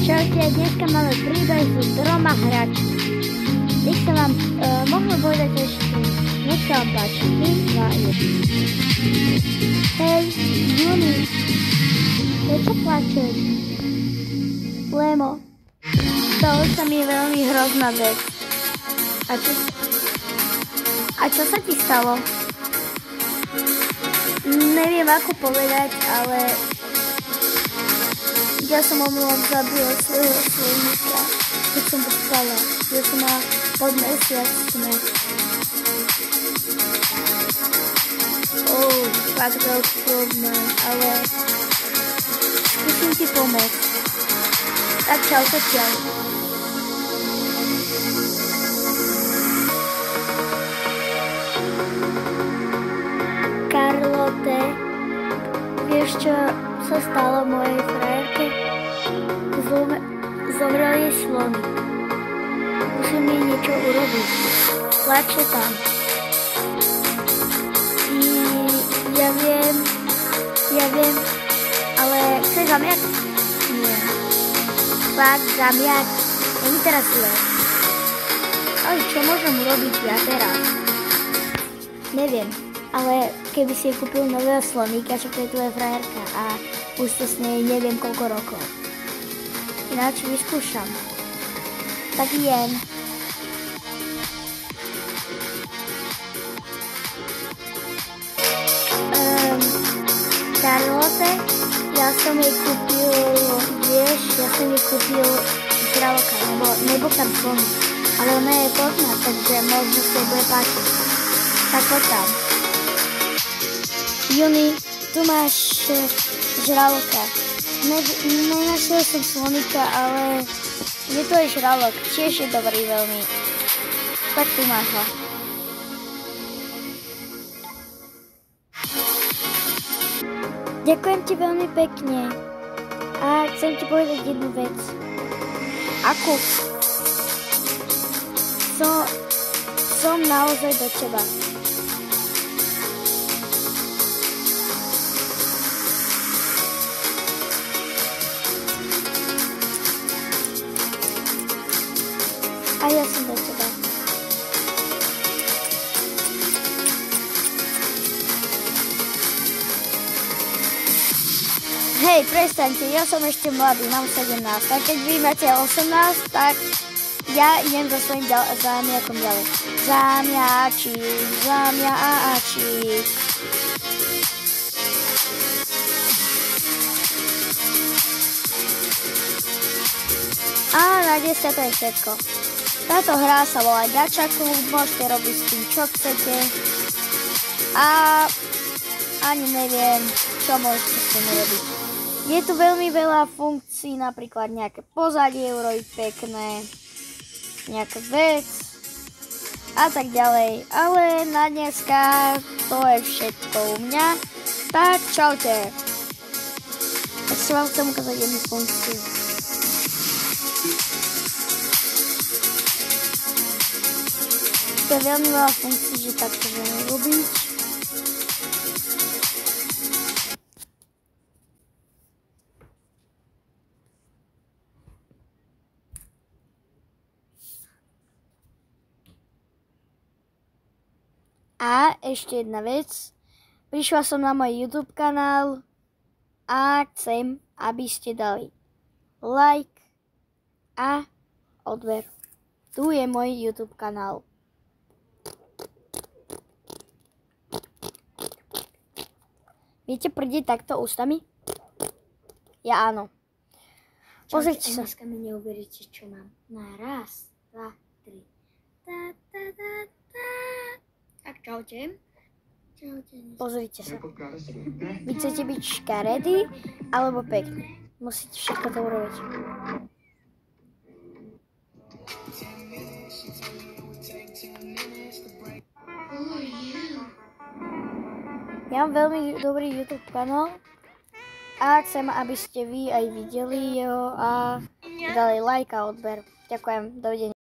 Čaute, dneska máme príbeh s 3 hráčmi. Nech sa vám možno povedať ešte, nech sa vám páči. 3, 2, 1. Hej, Juni, prečo plačeš? Lemo, stalo sa mi veľmi hrozná vec. A čo sa ti stalo? Neviem ako povedať, ale ja som omylom zabila svojho svojníka, keď som pospala. Ja som mala pod mesiac smrť. Fakt veľký problém, ale skúsim ti pomôcť. Tak čau, čau. Karlote, vieš čo sa stalo mojej frajerke? Zomrel jej sloník. Musím jej niečo urobiť. Plače tam. Ja viem, ale chceš zamiať? Nie. Fakt zamiať? Není teraz zle. Ale čo môžem urobiť ja teraz? Neviem, ale keby si jej kúpil nového sloníka, čo to je tvoja frajerka a už to s nej neviem koľko rokov. Ináč vyskúšam. Tak jem. Karlote, ja som jej kúpil žraloka, lebo nebol tam sloník. Ale ona je pozdná, takže možno sa jej bude páčiť. Tak poď tam. Juni, tu máš žraloka. Nenašiel som sloníka, ale je to aj žralok. Tiež je dobrý veľmi. Tak tu máš ho. Ďakujem ti veľmi pekne. A chcem ti povedať jednu vec. Akú? Som naozaj do teba. A ja som do teba. Hej, prestaňte, ja som ešte mladý, mám 17. Tak keď vy máte 18, tak ja idem za svojím zámiakom ďalej. Zámiačík. A na 10 to je všetko. Táto hra sa volá Gacha Klub, môžete robiť s tým, čo chcete. A ani neviem, čo môžete s tým robiť. Je tu veľmi veľa funkcií, napríklad nejaké pozadie urobiť pekné, nejaká vec a tak ďalej. Ale na dneska to je všetko u mňa. Tak čaute. Tak si vám chcem ukázať jednu funkciu. To je veľmi veľa funkcií, že takto môžeme robiť. A ešte jedna vec. Prišla som na môj YouTube kanál a chcem, aby ste dali like a odber. Tu je môj YouTube kanál. Viete prdiť takto ústami? Ja áno. Pozrite sa. Dneska mi neuveríte, čo mám. Na 1, 2, 3. Tak čaute. Pozrite sa. Vy chcete byť škaredý alebo pekný. Musíte všetko to urobiť. Ja mám veľmi dobrý YouTube kanál a chcem, aby ste vy aj videli jeho a dali like a odber. Ďakujem, dovidenia.